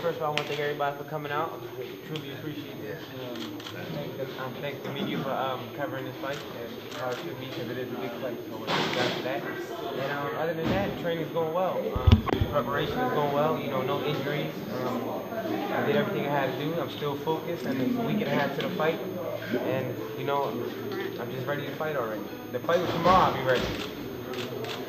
First of all, I want to thank everybody for coming out. Truly appreciate this. Thank the media for covering this fight and how it should be because it is a big fight. So we're glad for that. And other than that, training's going well. Preparation is going well. You know, no injuries. I did everything I had to do. I'm still focused, and it's a week and a half to the fight. And you know, I'm just ready to fight already. The fight was tomorrow. I'll be ready.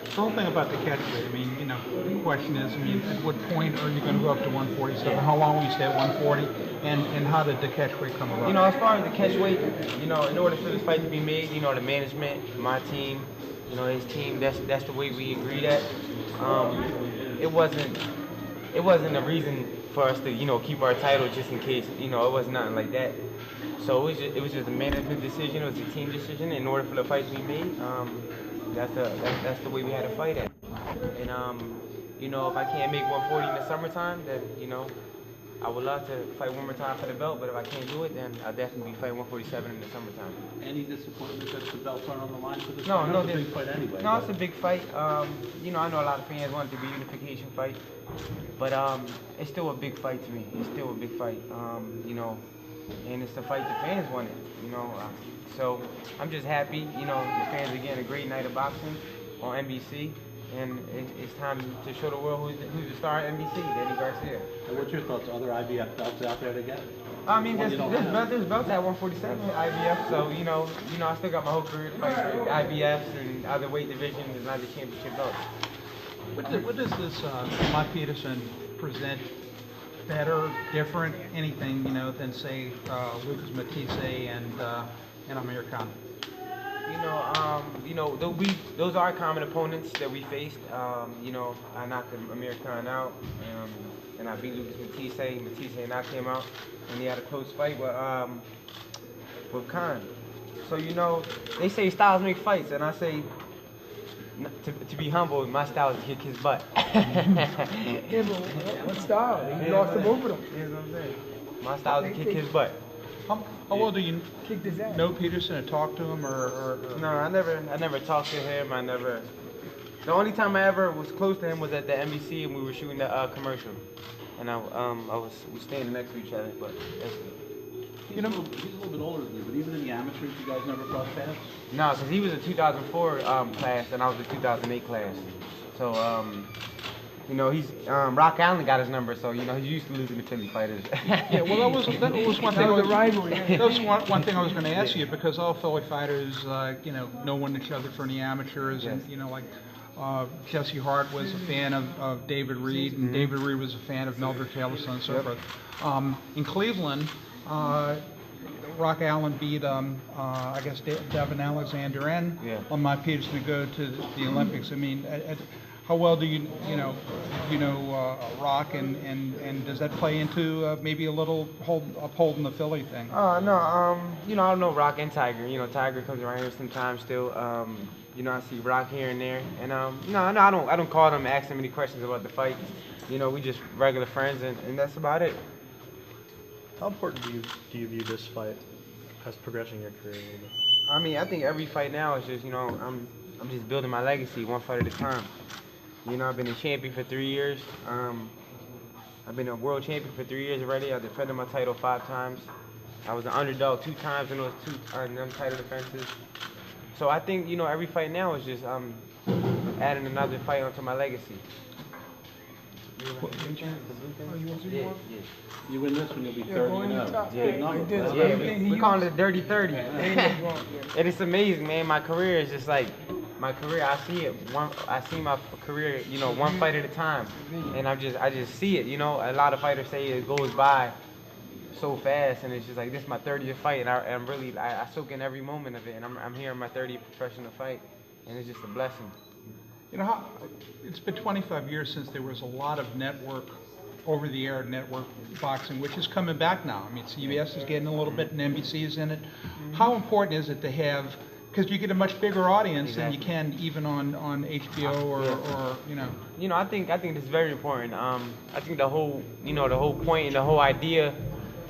The whole thing about the catchweight, I mean, you know, the question is, I mean, at what point are you going to go up to 147? How long will you stay at 140? And how did the catchweight come about? You know, as far as the catchweight, you know, in order for this fight to be made, you know, the management, my team, you know, his team, that's the way we agreed at. It wasn't a reason for us to, you know, keep our title just in case, you know, it was nothing like that. So it was just a management decision, it was a team decision. In order for the fight to be made, that's the way we had to fight at. And you know, if I can't make 140 in the summertime, then you know, I would love to fight one more time for the belt. But if I can't do it, then I'll definitely be fighting 147 in the summertime. Any disappointment that the belts aren't on the line for this No, fight? no, It's a big fight anyway. no, it's a big fight. You know, I know a lot of fans want it to be a unification fight, but it's still a big fight to me. It's still a big fight. You know, and it's the fight the fans wanted. You know, so I'm just happy. You know, the fans are getting a great night of boxing on NBC, and it's time to show the world who's the star at NBC, Danny Garcia. And what's your thoughts? Other IBF belts out there to get? I mean, there's belts at 147 IBF, so you know, I still got my whole career to fight for IBFs and other weight divisions and other championship belts. What does this Lamont Peterson present better, different, anything, you know, than say Lucas Matisse and Amir Khan? You know, those are common opponents that we faced. You know, I knocked Amir Khan out, and I beat Lucas Matisse. Matisse knocked him out, and he had a close fight with Khan. So you know, they say styles make fights, and I say, to be humble, my style is to kick his butt. Yeah, but what style? You lost to both of them. Here's what I'm saying. My style is to kick his butt. How well do you Kicked his ass. know Peterson and talk to him, or? No, I never talked to him. The only time I ever was close to him was at the NBC, and we were shooting the commercial, and we standing next to each other. But He's a little bit older than you, but even in the amateurs, you guys never crossed paths? no, because he was a 2004 class, and I was a 2008 class. So you know, he's Rock Allen got his number, so you know he's used to losing to Philly fighters. Yeah, well, that was one thing. That was a rivalry. Yeah. That was one thing I was going to ask you, because all Philly fighters, you know one each other for the amateurs, and you know, like Jesse Hart was a fan of David Reed, and David Reed was a fan of Mildred Taylor, so on and so forth. In Cleveland, Rock Allen beat, I guess, Devin Alexander and Lamont Peterson to go to the Olympics. I mean, how well do you know Rock, and does that play into maybe a little upholding the Philly thing? No, you know, I don't know Rock and Tiger. You know, Tiger comes around here sometimes still. You know, I see Rock here and there, and no, I don't call them, ask them any questions about the fight. You know, we just regular friends, and that's about it. How important do you view this fight as progressing your career a little bit? I mean, I think every fight now is just, you know, I'm just building my legacy one fight at a time. You know, I've been a champion for 3 years. I've been a world champion for 3 years already. I defended my title 5 times. I was an underdog 2 times in those 2 title defenses. So I think, you know, every fight now is just adding another fight onto my legacy. You win this one, you'll be 30-0. Big number. Yeah, we call it Dirty 30. And it's amazing, man. My career is just like, my career, I see my career, you know, one fight at a time. And I just see it, you know. A lot of fighters say it goes by so fast, and it's just like, this is my 30th fight, and I soak in every moment of it, and I'm here in my 30th professional fight, and it's just a blessing. You know, it's been 25 years since there was a lot of network, over-the-air network boxing, which is coming back now. I mean, CBS is getting a little bit, and NBC is in it. How important is it to have, because you get a much bigger audience than you can even on HBO or you know. You know, I think it's very important. I think the whole point and the whole idea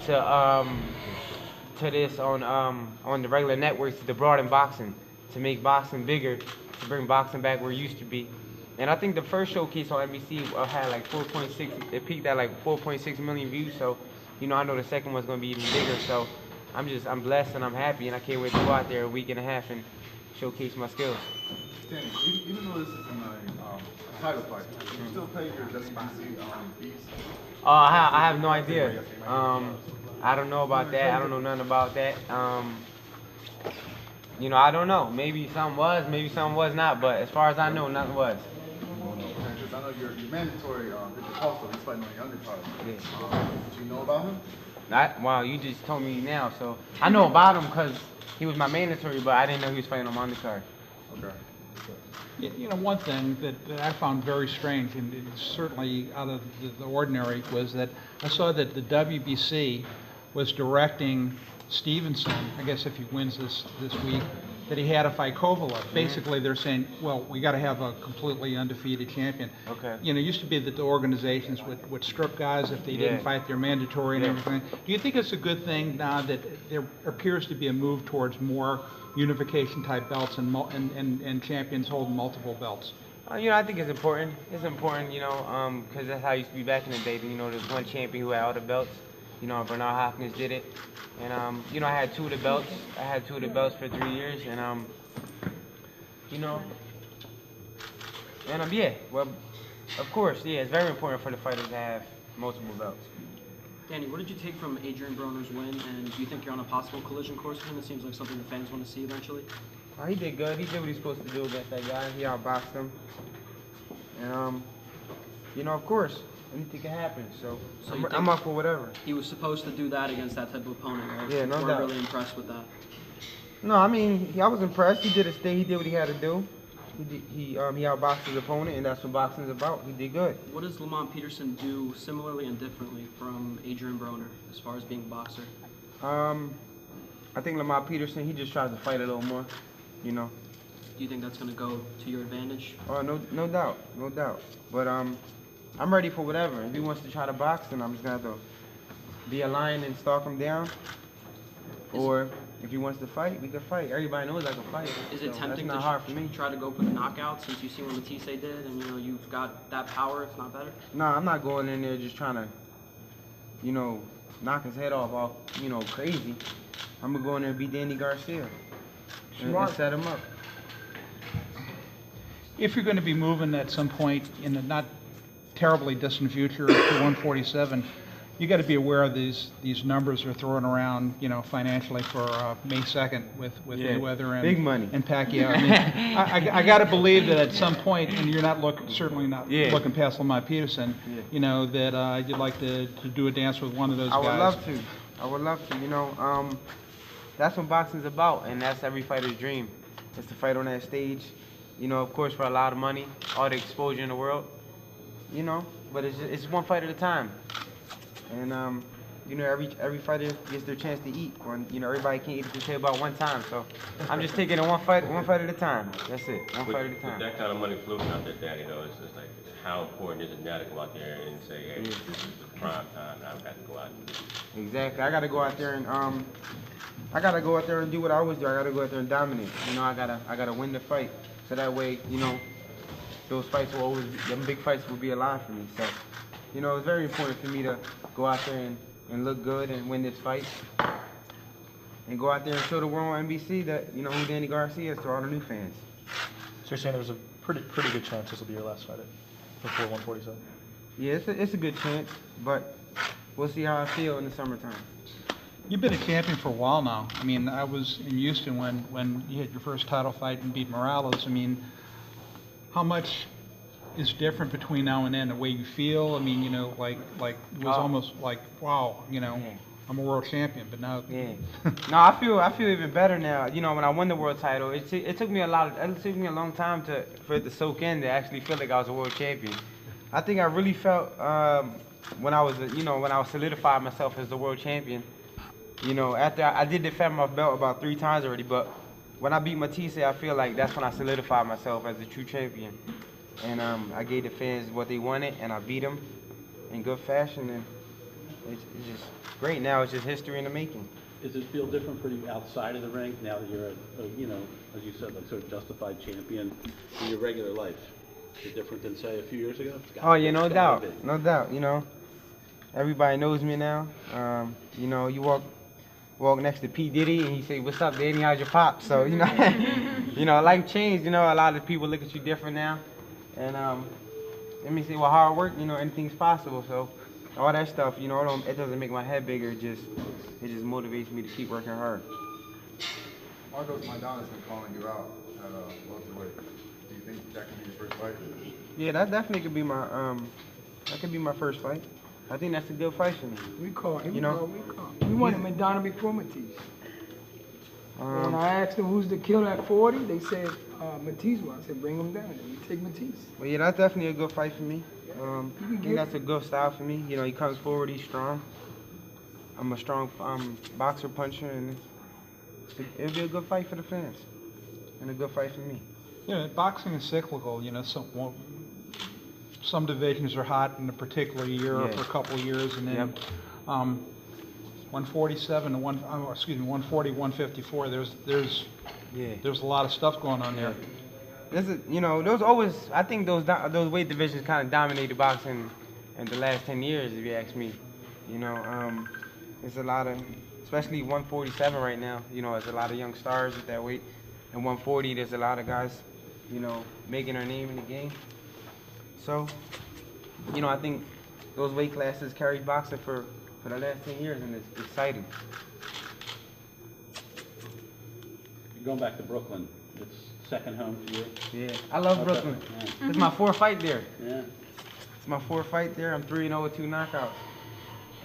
to this on the regular networks is to broaden boxing, to make boxing bigger, to bring boxing back where it used to be. And I think the first showcase on NBC had like 4.6. It peaked at like 4.6 million views. So, I know the second one's gonna be even bigger. So, I'm blessed and I'm happy, and I can't wait to go out there a week and a half and showcase my skills. Danny, even though this isn't a title fight, you still play your WBC beats? I have no idea. I don't know about that. I don't know nothing about that. I don't know. Maybe something was, maybe something was not. But as far as I know, nothing was. Because I know your mandatory Victor Costa, he's fighting on the undercard. Yeah. Do you know about him? Wow, you just told me now. So I know about him because he was my mandatory, but I didn't know he was fighting on my undercard. Okay. One thing that I found very strange, and it's certainly out of the ordinary, was that I saw that the WBC was directing Stevenson, I guess if he wins this week, that he had to fight Kovalev. Basically, they're saying, well, we got to have a completely undefeated champion. Okay. It used to be that the organizations would strip guys if they didn't fight their mandatory and everything. Do you think it's a good thing now that there appears to be a move towards more unification type belts and champions holding multiple belts? I think it's important. It's important, because that's how it used to be back in the day. There's one champion who had all the belts. Bernard Hopkins did it. And, I had two of the belts. I had two of the belts for 3 years. And, yeah, well, of course, yeah, it's very important for the fighters to have multiple belts. Danny, what did you take from Adrian Broner's win, and do you think you're on a possible collision course with him? It seems like something the fans want to see eventually. He did good. He did what he's supposed to do against that guy. He outboxed him. And, of course, anything can happen. So I'm up for whatever. He was supposed to do that against that type of opponent, right? Yeah, no You doubt. weren't really impressed with that. No, I mean, I was impressed. He did his thing. He did what he had to do. He outboxed his opponent, and that's what boxing's about. He did good. What does Lamont Peterson do similarly and differently from Adrian Broner as far as being a boxer? I think Lamont Peterson, he just tries to fight a little more, Do you think that's going to go to your advantage? Oh, no doubt, no doubt. But I'm ready for whatever. If he wants to try to box, then I'm just gonna have to be a lion and stalk him down. Or if he wants to fight, we can fight. Everybody knows I can fight. Is it so tempting that's not to hard for me. try to go for the knockout since you've seen what Matisse did and you've got that power, if not better? No, I'm not going in there just trying to, knock his head off all, crazy. I'm gonna go in there and beat Danny Garcia and set him up. If you're going to be moving at some point in the not terribly distant future to 147, you got to be aware of these numbers are thrown around, financially for May 2nd with Mayweather and big money and Pacquiao. I mean, I got to believe that at some point, and you're not certainly not looking past Lamont Peterson, that you'd like to do a dance with one of those guys. I would love to. That's what boxing's about, and that's every fighter's dream. Is to fight on that stage. Of course, for a lot of money, all the exposure in the world. But it's one fight at a time. And every fighter gets their chance to eat. Or everybody can't eat at the table at one time. So I'm just taking it one fight at a time. That's it. One fight at a time. With that kind of money floating out there, Danny, though, it's just like how important is it now to go out there and say, hey, this is the prime time. I've got to go out and do this. Exactly. I gotta go out there and do what I always do. I gotta go out there and dominate. I gotta win the fight. So that way, those fights will always, them big fights will be alive for me. So, it's very important for me to go out there and look good and win this fight. And go out there and show the world on NBC that, who Danny Garcia is to all the new fans. So you're saying there's a pretty good chance this will be your last fight before 147? Yeah, it's a good chance, but we'll see how I feel in the summertime. You've been a champion for a while now. I mean, I was in Houston when you had your first title fight and beat Morales. I mean, how much is different between now and then? The way you feel? I mean, like it was almost like, wow, I'm a world champion, but now. Yeah. No, I feel even better now. When I won the world title, it took me a long time for it to soak in to actually feel like I was a world champion. I think I really felt when I was solidified myself as the world champion. After I did defend my belt about 3 times already, but when I beat Matisse, I feel like that's when I solidified myself as a true champion. And I gave the fans what they wanted, and I beat them in good fashion, and it's just great. Now it's just history in the making. Does it feel different for you outside of the ring now that you're as you said, like sort of justified champion in your regular life? Is it different than, say, a few years ago? It's Oh yeah, no it's doubt, gotta be. no doubt. You know, everybody knows me now. You know, you walk next to P Diddy and you say, "What's up, Danny? How's your pop?" So you know, you know, life changed. You know, a lot of people look at you different now, and let me say, with hard work, you know, anything's possible. So all that stuff, you know, it doesn't make my head bigger. It just motivates me to keep working hard. Marcos Maidana's been calling you out at welterweight. Do you think that could be your first fight? Yeah, that definitely could be my first fight. I think that's a good fight for me. We called him. You know? We wanted Maidana before Matisse. When I asked them who's the killer at 40, they said Matisse was. I said bring him down. And we take Matisse. Well, yeah, that's definitely a good fight for me. I think that's a good style for me. You know, he comes forward, he's strong. I'm a strong boxer, puncher, and it'll be a good fight for the fans and a good fight for me. Yeah, boxing is cyclical. You know, some divisions are hot in a particular year or for a couple of years, and then 147 to 140, 154. There's a lot of stuff going on there. You know, I think those weight divisions kind of dominated boxing in the last 10 years, if you ask me. You know, there's a lot of, especially 147 right now. You know, there's a lot of young stars at that weight, and 140 there's a lot of guys, you know, making their name in the game. So, you know, I think those weight classes carried boxing for the last 10 years, and it's exciting. Going back to Brooklyn, it's second home for you? Yeah, I love Brooklyn. Yeah. It's my fourth fight there. Yeah. It's my fourth fight there. I'm 3-0 with 2 knockouts.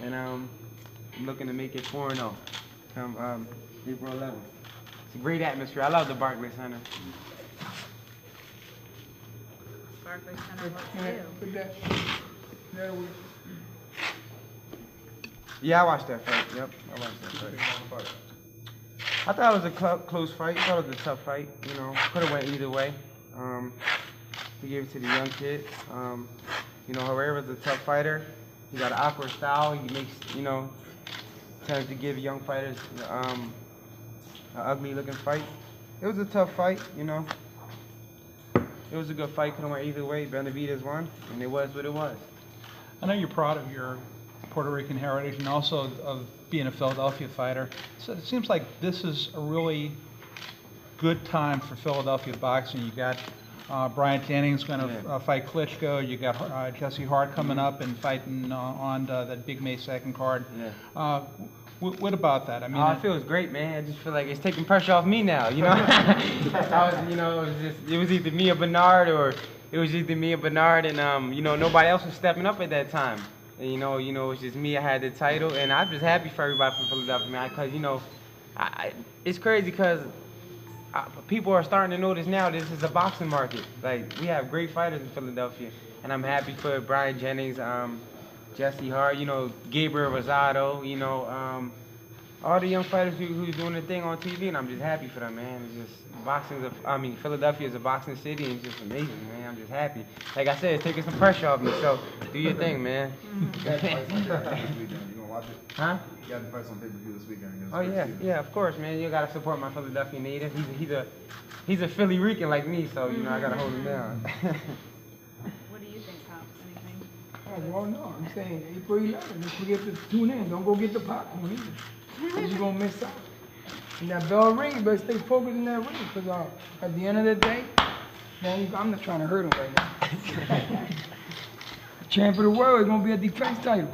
And I'm looking to make it 4-0 come April 11th. It's a great atmosphere. I love the Barclays Center. Barclays Center, what to do? Put that. Yeah, I watched that fight. Yep, I watched that fight. I thought it was a close fight. I thought it was a tough fight. You know, could have went either way. We gave it to the young kid. You know, Herrera's a tough fighter. He got an awkward style. He makes, you know, tends to give young fighters an ugly looking fight. It was a tough fight, you know. It was a good fight. Could have went either way. Benavidez won, and it was what it was. I know you're proud of your Puerto Rican heritage and also of being a Philadelphia fighter. So it seems like this is a really good time for Philadelphia boxing. You got Bryant Jennings going to fight Klitschko. You got Jesse Hart coming up and fighting on that big May 2nd card. Yeah. What about that? I mean, it feels great, man. I just feel like it's taking pressure off me now. You know, it was either me or Bernard, and you know, nobody else was stepping up at that time. And you know, it was just me. I had the title, and I'm just happy for everybody from Philadelphia, man. Because you know, it's crazy because people are starting to notice now this is a boxing market. Like, we have great fighters in Philadelphia, and I'm happy for Bryant Jennings, Jesse Hart, you know, Gabriel Rosado, you know, all the young fighters who's doing the thing on TV, and I'm just happy for them, man. It's just Philadelphia is a boxing city, and it's just amazing, man. I'm just happy. Like I said, it's taking some pressure off me, so do your thing, man. You got the fights on pay-per-view this weekend. You gonna watch it? Huh? You got the fights on pay-per-view this weekend. Oh yeah, of course, man. You gotta support my Philadelphia native. He's a Philly Rican like me, so you know I gotta hold him down. What do you think, Pops? Anything? Oh, well, no, I'm saying April 11th. Don't forget to tune in. Don't go get the popcorn either. Because you're going to miss out. And that bell ring, you better stay focused in that ring. Because at the end of the day, man, I'm not trying to hurt him right now. The champ of the world is going to be a defense title.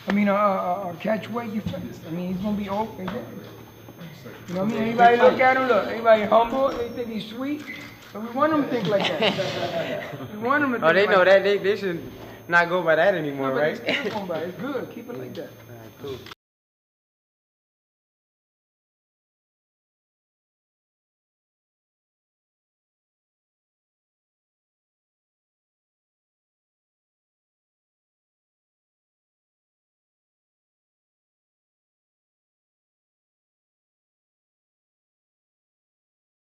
I mean, a catchweight defense. I mean, he's going to be open again. You know what I mean? Everybody look at him, look. Everybody humble. They think he's sweet. But we want him to think like that. We want him to think they know like that. They should not go by that anymore, No, but right? they still going by it. It's good. Keep it like that. All right, cool.